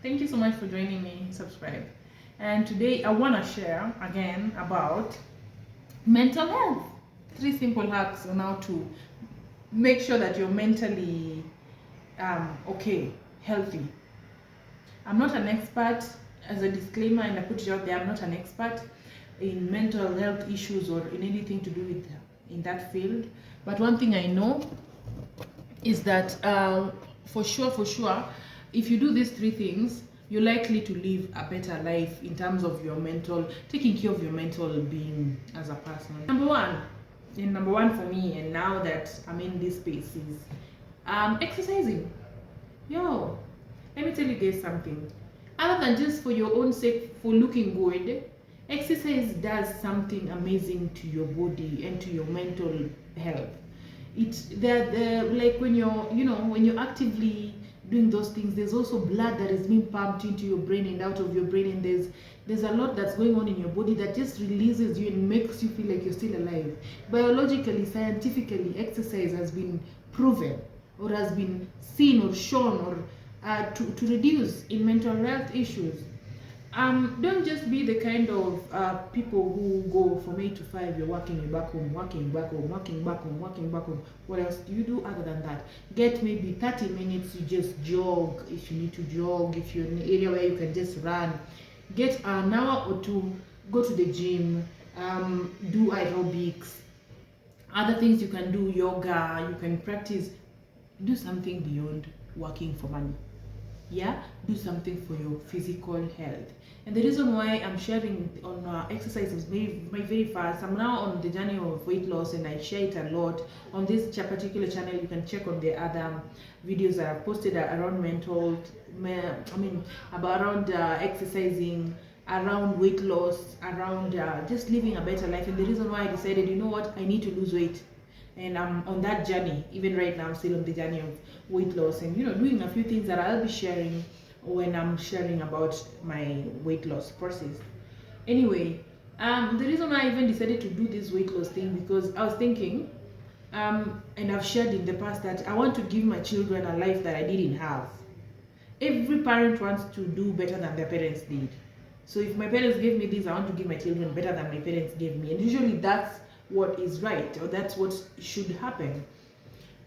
Thank you so much for joining me. Subscribe. And today I want to share again about mental health. 3 simple hacks on how to make sure that you're mentally okay, healthy. I'm not an expert, as a disclaimer, and I put it out there. I'm not an expert in mental health issues or in anything to do with in that field. But one thing I know is that for sure, if you do these 3 things, you're likely to live a better life in terms of your mental, taking care of your mental being as a person. Number one for me, and now that I'm in this space, is exercising. Yo, let me tell you guys something. Other than just for your own sake, for looking good, exercise does something amazing to your body and to your mental health. It's like when you're actively doing those things, there's also blood that is being pumped into your brain and out of your brain, and there's a lot that's going on in your body that just releases you and makes you feel like you're still alive. Biologically, scientifically, exercise has been proven or has been seen or shown or to reduce in mental health issues. Don't just be the kind of people who go from 8 to 5, you're working, you're back home, working back home, working back home, working back home. What else do you do other than that? Get maybe 30 minutes, you just jog if you need to jog, if you're in an area where you can just run. Get an hour or two, go to the gym, do aerobics. Other things you can do, yoga, you can practice. Do something beyond working for money. Yeah, do something for your physical health. And the reason why I'm sharing on exercises very fast, I'm now on the journey of weight loss, and I share it a lot on this particular channel. You can check on the other videos that I've posted around around exercising, around weight loss, around just living a better life. And the reason why I decided, you know what, I need to lose weight, and I'm on that journey. Even right now, I'm still on the journey of weight loss, and doing a few things that I'll be sharing when I'm sharing about my weight loss process. Anyway, the reason I even decided to do this weight loss thing, because I was thinking, and I've shared in the past, that I want to give my children a life that I didn't have. Every parent wants to do better than their parents did. So if my parents gave me this, I want to give my children better than my parents gave me, and usually that's what is right, or that's what should happen.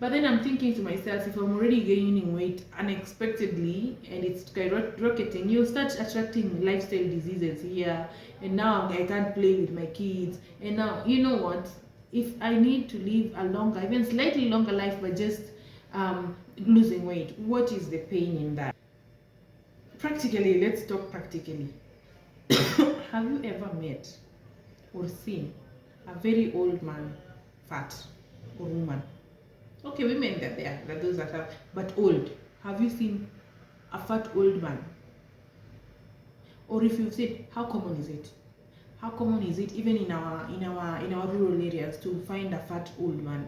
But then I'm thinking to myself, if I'm already gaining weight unexpectedly and it's skyrocketing, you start attracting lifestyle diseases here, and now I can't play with my kids. And now, you know what, if I need to live a longer, even slightly longer life by just losing weight, what is the pain in that? Practically, let's talk practically. Have you ever met or seen a very old man, fat, or woman? Okay, women, they're those that have, but old. Have you seen a fat old man? Or if you've seen, how common is it? How common is it even in our rural areas to find a fat old man?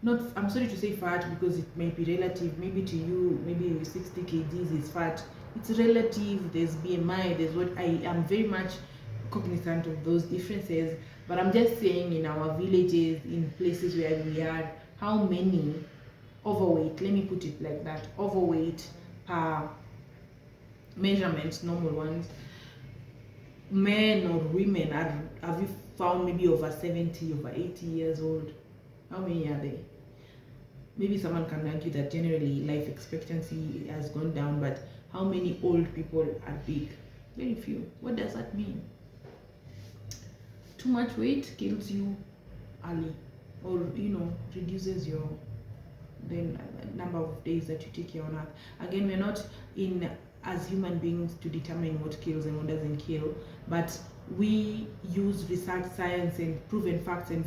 Not, I'm sorry to say fat, because it may be relative. Maybe to you, maybe 60 kgs is fat. It's relative. There's BMI. There's what I am very much cognizant of those differences, but I'm just saying, in our villages, in places where we are, how many overweight, let me put it like that, overweight measurements, normal ones, men or women have you found maybe over 70, over 80 years old? How many are there? Maybe someone can argue that generally life expectancy has gone down, but how many old people are big? Very few. What does that mean? Too much weight kills you early, or reduces your number of days that you take here on earth. Again, we're not in as human beings to determine what kills and what doesn't kill, but we use research, science, and proven facts and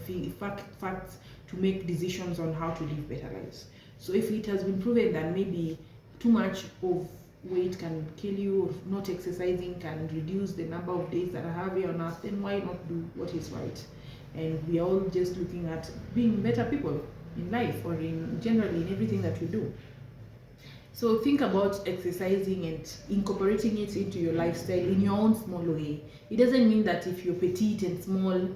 facts to make decisions on how to live better lives. So if it has been proven that maybe too much of weight can kill you, or not exercising can reduce the number of days that I have here on earth, then why not do what is right? And we are all just looking at being better people in life, or in generally in everything that we do. So think about exercising and incorporating it into your lifestyle in your own small way. It doesn't mean that if you're petite and small,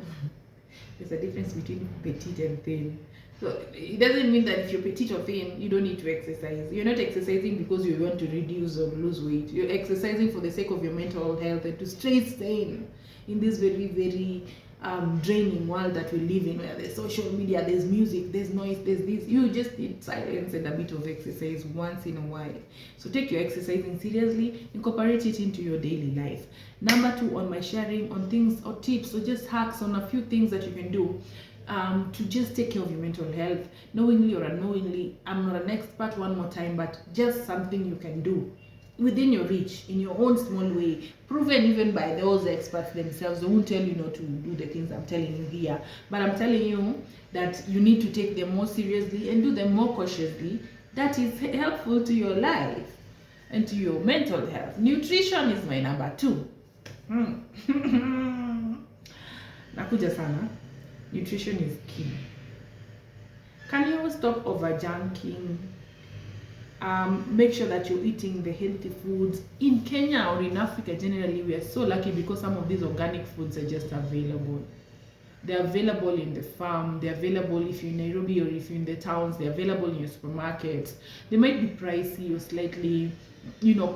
there's a difference between petite and thin. So it doesn't mean that if you're petite or thin, you don't need to exercise. You're not exercising because you want to reduce or lose weight. You're exercising for the sake of your mental health and to stay sane in this very, very draining world that we live in, where there's social media, there's music, there's noise, there's this. You just need silence and a bit of exercise once in a while. So take your exercising seriously, incorporate it into your daily life. Number 2 on my sharing on things or tips or just hacks on a few things that you can do to just take care of your mental health, knowingly or unknowingly. I'm not an expert, one more time, but just something you can do within your reach, in your own small way, proven even by those experts themselves. They won't tell you not to do the things I'm telling you here, but I'm telling you that you need to take them more seriously and do them more cautiously. That is helpful to your life and to your mental health. Nutrition is my number 2. Nakuja sana. Nutrition is key. Can you stop over junking? Make sure that you're eating the healthy foods. In Kenya or in Africa generally, we are so lucky because some of these organic foods are just available. They're available in the farm, they're available if you're in Nairobi or if you're in the towns, they're available in your supermarkets. They might be pricey or slightly,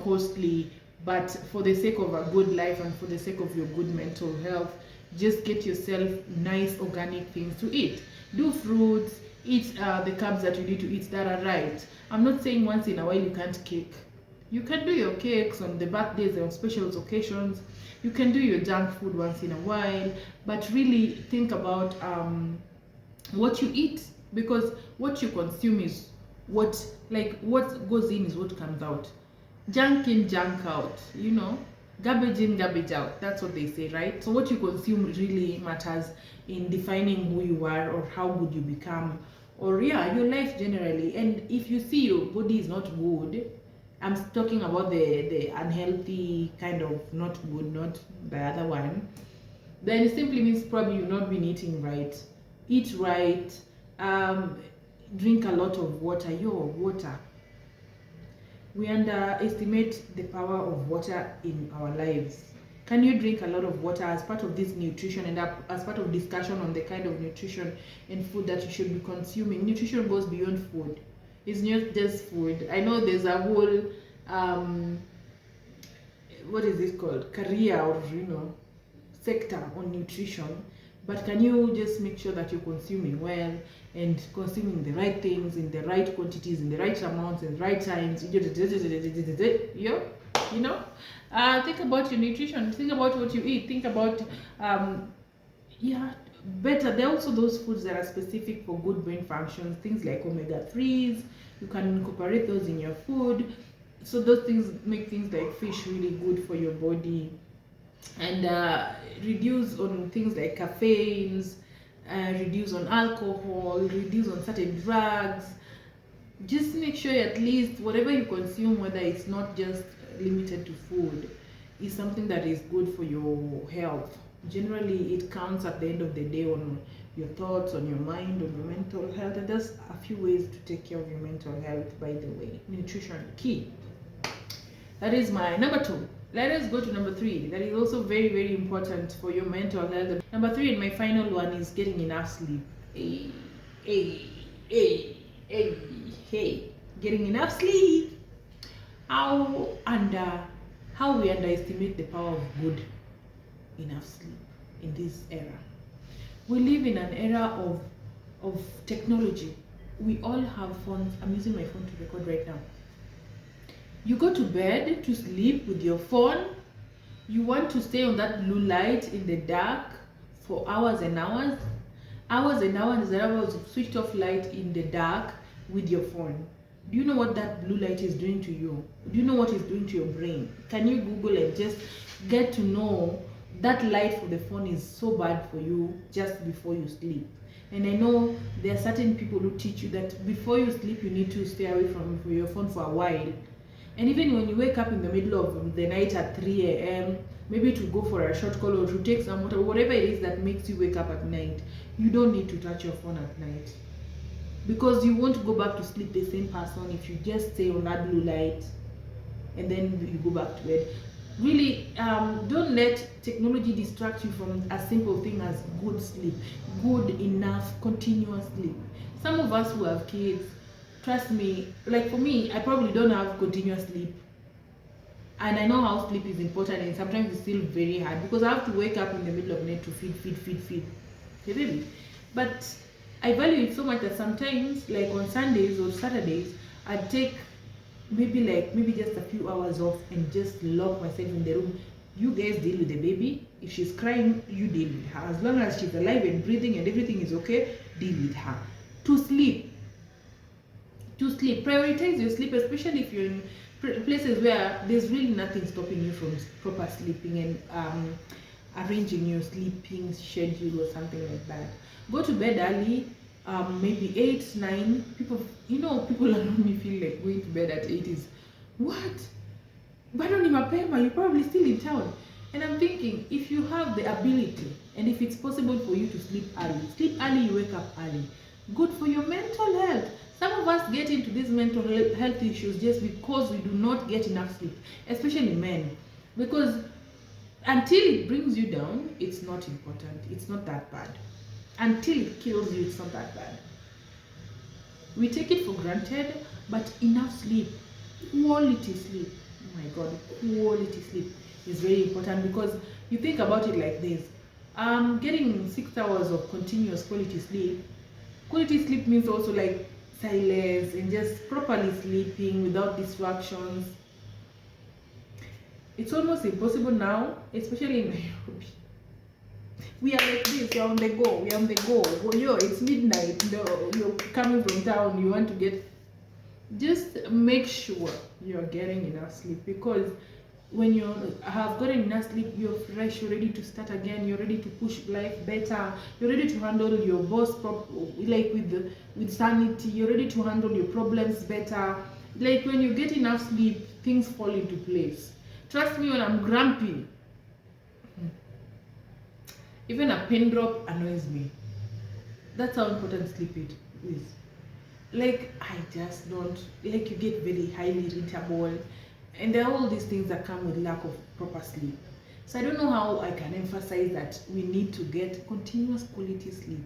costly, but for the sake of a good life and for the sake of your good mental health, just get yourself nice organic things to eat. Do fruits, eat the carbs that you need to eat that are right. I'm not saying once in a while you can't cake. You can do your cakes on the birthdays and on special occasions. You can do your junk food once in a while, but really think about what you eat, because what you consume is what goes in is what comes out. Junk in, junk out, garbage in, garbage out. That's what they say, right? So what you consume really matters in defining who you are or how good you become, or your life generally. And if you see your body is not good, I'm talking about the unhealthy kind of not good, not the other one, then it simply means probably you've not been eating right. Eat right, drink a lot of water. Water. We underestimate the power of water in our lives. Can you drink a lot of water as part of this nutrition and as part of discussion on the kind of nutrition and food that you should be consuming? Nutrition goes beyond food. It's not just food. I know there's a whole what is it called, career or sector on nutrition, but can you just make sure that you're consuming well and consuming the right things in the right quantities, in the right amounts, in the right times? Think about your nutrition. Think about what you eat. Think about better. There are also those foods that are specific for good brain functions, things like omega-3s. You can incorporate those in your food. So those things make things like fish really good for your body. And reduce on things like caffeines, reduce on alcohol, reduce on certain drugs. Just make sure at least whatever you consume, whether it's not just limited to food, is something that is good for your health. Generally, it counts at the end of the day on your thoughts, on your mind, on your mental health. And there's a few ways to take care of your mental health, by the way. Nutrition, key. That is my number 2. Let us go to number 3. That is also very, very important for your mental health. Number 3 and my final one is getting enough sleep. Getting enough sleep. How we underestimate the power of good enough sleep in this era. We live in an era of technology. We all have phones. I'm using my phone to record right now. You go to bed to sleep with your phone. You want to stay on that blue light in the dark for hours and hours. Hours and hours and hours of switched off light in the dark with your phone. Do you know what that blue light is doing to you? Do you know what it's doing to your brain? Can you Google and just get to know that light for the phone is so bad for you just before you sleep? And I know there are certain people who teach you that before you sleep, you need to stay away from your phone for a while. And even when you wake up in the middle of the night at 3 a.m., maybe to go for a short call or to take some water, whatever it is that makes you wake up at night, you don't need to touch your phone at night. Because you won't go back to sleep the same person if you just stay on that blue light and then you go back to bed. Really, don't let technology distract you from a simple thing as good sleep, good enough continuous sleep. Some of us who have kids, trust me, like for me, I probably don't have continuous sleep, and I know how sleep is important, and sometimes it's still very hard because I have to wake up in the middle of the night to feed the baby. But I value it so much that sometimes, like on Sundays or Saturdays, I take maybe just a few hours off and just lock myself in the room. You guys deal with the baby. If she's crying, you deal with her. As long as she's alive and breathing and everything is okay, deal with her. To sleep. To sleep. Prioritize your sleep, especially if you're in places where there's really nothing stopping you from proper sleeping and arranging your sleeping schedule or something like that. Go to bed early, maybe 8, 9. People around me feel like going to bed at 8 is what? Bado ni mapema, you're probably still in town. And I'm thinking, if you have the ability and if it's possible for you to sleep early, you wake up early. Good for your mental health. Some of us get into these mental health issues just because we do not get enough sleep, especially men. Because until it brings you down, it's not important. It's not that bad. Until it kills you, it's not that bad. We take it for granted, but enough sleep, quality sleep, oh my god, quality sleep is very important. Because you think about it like this, getting 6 hours of continuous quality sleep means also like silence and just properly sleeping without distractions. It's almost impossible now, especially in Nairobi. We are like this, we're on the go, it's midnight, you're coming from town, you want to get, just make sure you're getting enough sleep. Because when you have gotten enough sleep, you're fresh, you're ready to start again, you're ready to push life better, you're ready to handle your boss with sanity, you're ready to handle your problems better. Like when you get enough sleep, things fall into place. Trust me, when I'm grumpy, even a pin drop annoys me. That's how important sleep it is. Like, I just don't, like, you get very highly irritable, and there are all these things that come with lack of proper sleep. So I don't know how I can emphasize that we need to get continuous quality sleep,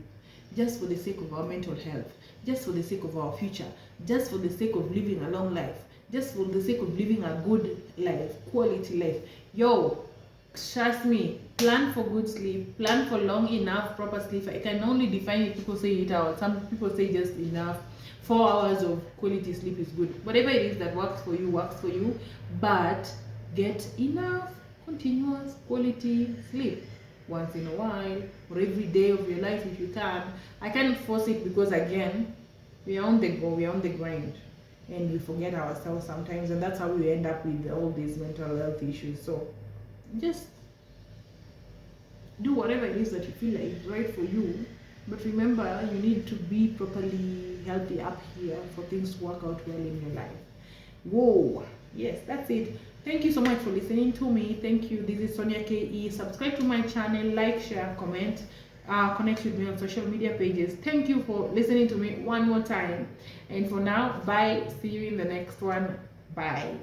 just for the sake of our mental health, just for the sake of our future, just for the sake of living a long life, just for the sake of living a good life, quality life. Yo, trust me, plan for good sleep, plan for long enough proper sleep. I can only define it. People say 8 hours, some people say just enough. 4 hours of quality sleep is good. Whatever it is that works for you, but get enough continuous quality sleep once in a while, or every day of your life if you can. I can't force it because, again, we are on the go, we are on the grind, and we forget ourselves sometimes, and that's how we end up with all these mental health issues. So just do whatever it is that you feel like is right for you, but remember, you need to be properly healthy up here for things to work out well in your life. Whoa, yes, that's it. Thank you so much for listening to me. Thank you. This is Sonia KE. Subscribe to my channel, like, share, comment, connect with me on social media pages. Thank you for listening to me one more time, and for now, bye. See you in the next one. Bye.